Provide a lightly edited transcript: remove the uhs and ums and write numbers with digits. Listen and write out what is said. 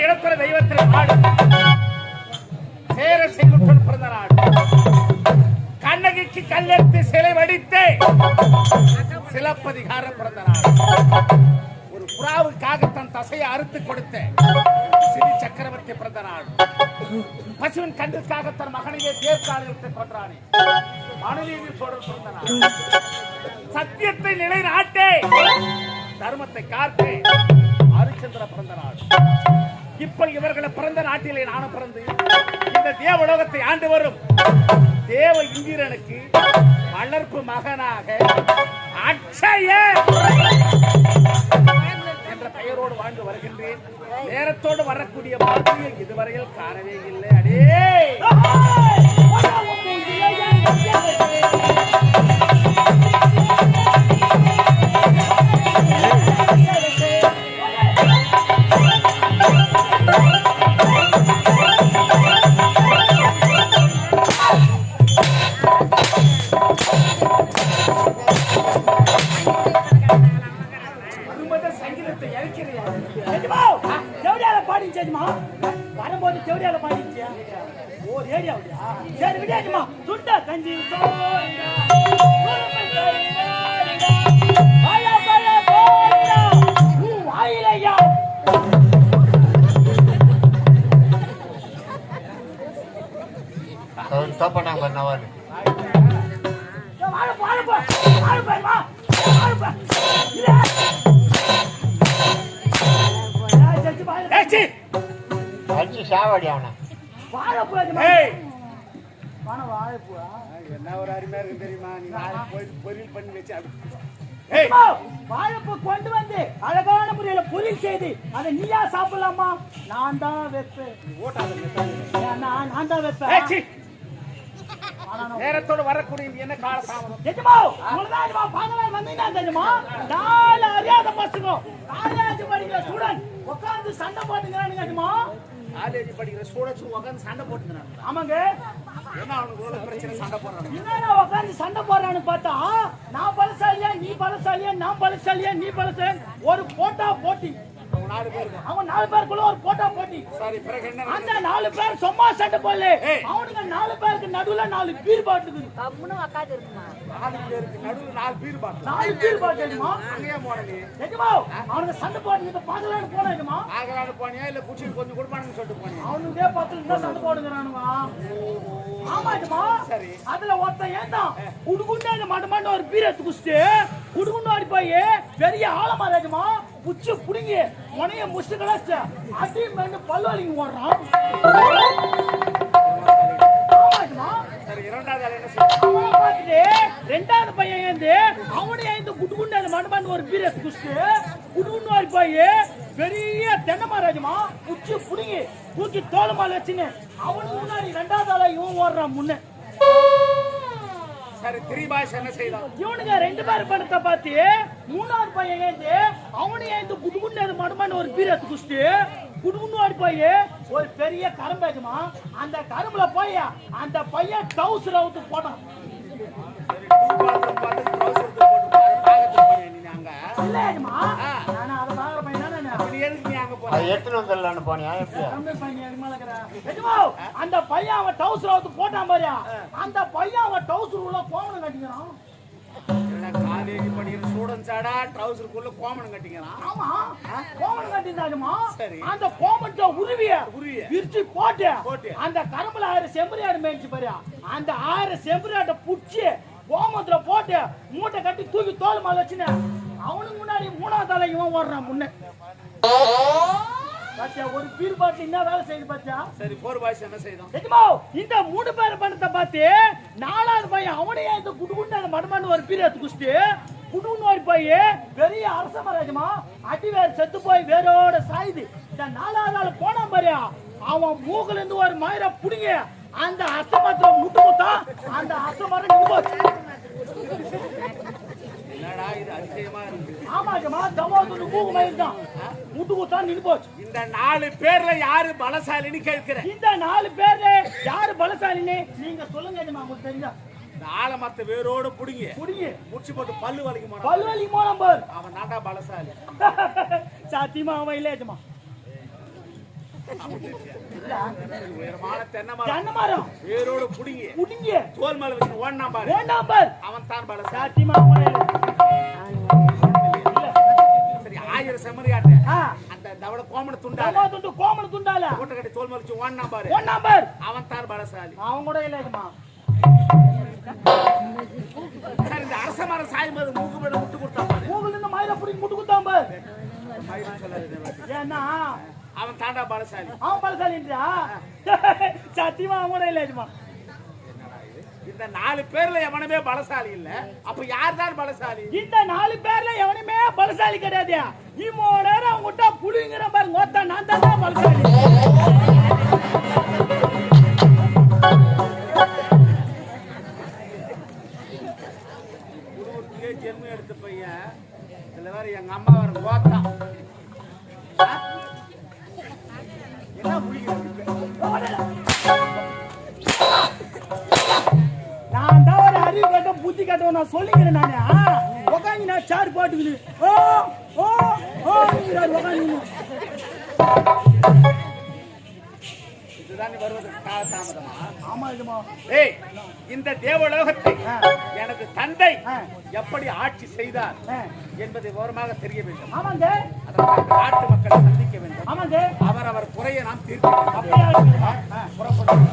இடத்துல தெய்வத்தில் நாடு சேர செங்குட்டன் பிறந்த நாடு. கண்ணகிக்கு கல்லெடுத்து சிலை வடித்து சிலப்பதிகாரம் பிறந்த நாடு. ஒரு புறாவுக்காக தன் தசையை அறுத்து கொடுத்த சிறி சக்கரவர்த்தி பிறந்த நாடு. பசுவின் கண்ணுக்காக தன் மகனையே தேர்காலத்தை கொன்றானே மனுநீதி சோழர் பிறந்த நாடு. சத்தியத்தை நிலைநாட்டே தர்மத்தை காத்து ஹரிச்சந்திர பிறந்த நாடு. இப்ப இவர்களை பிறந்த நாட்டிலே நானும் பிறந்து இந்த தேவலோகத்தை ஆண்டு வரும் தேவ இந்திரனுக்கு வளர்ப்பு மகனாக அட்சய என்ற பெயரோடு வாழ்ந்து வருகின்றேன். நேரத்தோடு வரக்கூடிய மாதிரியை இதுவரையில் காணவே இல்லை. அடே வரும்போது தேவடியால பாடிச்சியா? ஓ ரேடியோடியா? சரி விடியாச்சுமா. சுண்டா கஞ்சி சாவடி அவன வாழைப்பூ என்ன ஒரு அருமையா இருக்கு தெரியுமா? நீங்க பொரியல் பண்ணி வச்சு வாழைப்பூ கொண்டு வந்து அழகான முறையில பொரியல் செய்து அதை நீயா சாப்பிடலாமா? நான் தான் வைப்பேன். நான் தான் வைப்பேன். நேரத்தோடு வரக்கூடிய என்ன கால தாமதம்? நாலு அறியாத பசங்க காலேஜ் படிக்கிற ஸ்டூடெண்ட் உட்காந்து சண்டை போட்டுக்கிறானுங்க. காலேஜ் படிக்கிற ஸ்டூடெண்ட்ஸ் உட்காந்து சண்டை போட்டுக்கிறாங்க. ஆமாங்க. என்ன அவனுக்கு பிரச்சனை? சண்டை போடுறாங்க. என்னடா உட்காந்து சண்டை போடுறான்னு பார்த்தா நான் பலசாலியா நீ பலசாலியா நான் பலசாலியா நீ பலசாலி ஒரு போட்டா போட்டி. அவன் 4 பேருக்குள்ள ஒரு போட்டா போட்டி. சரி பிறகு என்ன? அந்த 4 பேர் சும்மா சண்டை போடல. அவனுங்க 4 பேருக்கு நடுவுல 4 பீர் பாட்டில் இருக்கு. கம்முன்னு உட்கார்ந்து இருக்குமா? 4 பேருக்கு நடுவுல 4 பீர் பாட்டில். 4 பீர் பாட்டில் இருக்குமா? அங்கேயே போறீங்க. எதுமா? அவனுங்க சண்டை போடுறது பாக்கலான்னு போனாங்கமா? பாக்கலான்னு போனியா இல்ல குச்சி கொஞ்சம் குடுப்பானுன்னு சொல்லிட்டு போனியா? அவனுங்க பாத்துல என்ன சண்டை போடுறானுங்க? ஆமாடா. சரி. அதுல ஒருத்தன் ஏண்டா குடுகுண்டான மடமான ஒரு பீர் எடுத்து குடிச்சிட்டு குடுகுண்டாடி போய் பெரிய ஆளமாராஜமா புச்சு புடிங்க உனைய முஷ்டு கலாச்ச அடி மேல பல்வாலிங்க ஓடுறான். ஆமாடா. சரி இரண்டாவது ஆளு என்ன செய்ய? பாத்துட்டு ரெண்டாவது பையன் ஏந்து அவனே இந்த குடுகுண்டான மடமான ஒரு பீர் எடுத்து குடிச்சிட்டு குடுகுண்டாடி போய் பெரிய தென்னமராஜமா புச்சு புடிங்க தூக்கி தோளமால வச்சுன்னு அவனுக்கு முன்னாடி ரெண்டாவது ஆளா இவன் ஓடுறான் முன்ன. சரி திரிபாஷ் என்ன செய்தான்? இவனுங்க 2 பேர் பணத்தை பார்த்து மூணாவது பையன் ஏந்து அவனே இந்த குடுகுண்டான மடமான ஒரு பீர் எடுத்து குடிச்சிட்டு குடுகுண்டாடி போய் ஒரு பெரிய கரும்பேஜமா அந்த கரும்புல போய் அந்த பையன் டவுசர் அவுத்து போட்டான். அந்த பையன் அவன் டவுசர் அவுத்து போட்டான் பாரு. அந்த பையன் அவன் டவுசர் உள்ள கோமணம் கட்டிக்கிறான். காலேஜ் படிக்கிற ஸ்டூடண்ட்ஸாடா ட்ரவுசருக்குள்ள கோமணம் கட்டிக்கிறான். ஆமா கோமணம் கட்டினாலுமா அந்த கோமணத்தை உருவிய விரிச்சு போட்டு அந்த கரும்புல 1000 செம்பரியாடு மேய்ச்சி பாரு. அந்த 1000 செம்பரியாட்டை புடிச்சு கோமத்துல போட்டு மூட்டை கட்டி தூக்கி தோல் மேல வச்சுன்னு அவனுக்கு முன்னாடி மூணாவது ஆளை இவன் ஓடுறான் முன்ன. ஒரு பீர் பாட்டு என்ன வேலை செய்யுது பாத்தியா? சரி போர் பாய்ஸ் என்ன செய்தான்? இந்த 3 பேர் பணத்தை பார்த்து 4வது பையன் அவனையே இந்த குடுகுண்டான மடமான ஒரு பீர் எடுத்து குடிச்சிட்டு குடுகுண்டாடி போய் பெரிய அரச மராஜமா அடி வேற செத்து போய் வேரோட சாயுது. இந்த 4வது ஆள் போனான் பாரியா அவன் மூக்குல இருந்து ஒரு மயிரை புடிங்க அந்த அசமரத்துல முட்டு குத்தா அந்த அசமரம் நின்று போச்சு. என்னடா இது அதிசயமா இருக்கு? ஆமாஜமா தவாதுன்னு மூக்கு மயிர் தான் முட்டு குத்தா நின்று போச்சு. இந்த 4 பேர்ல யாரு பலசாலின்னு கேட்கிறேன். இந்த 4 பேர்ல யாரு பலசாலின்னு நீங்க சொல்லுங்க. உங்களுக்கு தெரிஞ்சா இந்த ஆலமரத்தை வேரோட புடிங்க முடிச்சு போட்டு பல்லு வலிக்குமா? பல்லு வலிக்குமா? அவன் நாட்டா பலசாலி. சாத்தியமா அவன் இல்ல. உயரமான தென்னை மரம் தென்னை மரம் வேரோடு புடுங்கி புடுங்கி தோல் மேல வச்சு ஓடினா பாரு நம்பர் அவன் தான் பலசாலி. சாத்தியமா அவனே இல்ல. சரி 1000 செம்மறியாட்டு ஆ, அந்த தவள கோமண துண்டால தம்மா துண்டு கோமண துண்டால கூட்ட கட்டி தோல் மேல வச்சு ஓடினா பாரு நம்பர் அவன் தான் பலசாலி. அவன் கூட இல்லையம்மா. சரி, இந்த அரச மரம் சாயும் போது மூக்கு மேல முட்டு கொடுத்தான் பாரு மூக்குல இருந்து மயிரை புடிங்கி முட்டு குத்தாம் பார். மயிரும் சொல்லாது. ஏன்னா அவன் தாண்டா பலசாலி. அவன் பலசாலின்றா சத்தியமா அவன் கூட இல்லையம்மா. இந்த 4 பேர்ல எவனுமே பலசாலி இல்ல. அப்ப யார் தான் பலசாலி? இந்த 4 பேர்ல எவனுமே பலசாலி கிடையாது. இம்மோ நேரம் அவங்க விட்டா புடிங்கிற பாருங்க ஒத்த நான் தான் பலசாலி. குடும்பத்துக்கே ஜென்மம் எடுத்த பையன் இதுல வேற எங்க அம்மா வர கோத்தா என்ன நான் தான் ஒரு அறிவு கட்ட புத்தி கட்டவன் நான் சொல்லிக்கிறேன் நானே. உக்காந்து நான் சார் போட்டுக்குது. ஓ ஓ ஓ உக்காந்து இதுதான் நீ வருவதற்கு கால தாமதமா? ஆமா இதுமா. ஏய், இந்த தேவலோகத்தை எனது தந்தை ஆ. எப்படி ஆட்சி செய்தார் ஆ. என்பதை விவரமாக தெரிய வேண்டும். ஆமாங்க அதற்காக நாட்டு மக்களை சந்திக்க வேண்டும். ஆமாங்க அவர் குறையை நாம் தீர்க்க வேண்டும். அப்படியே ஆ. புறப்படும்.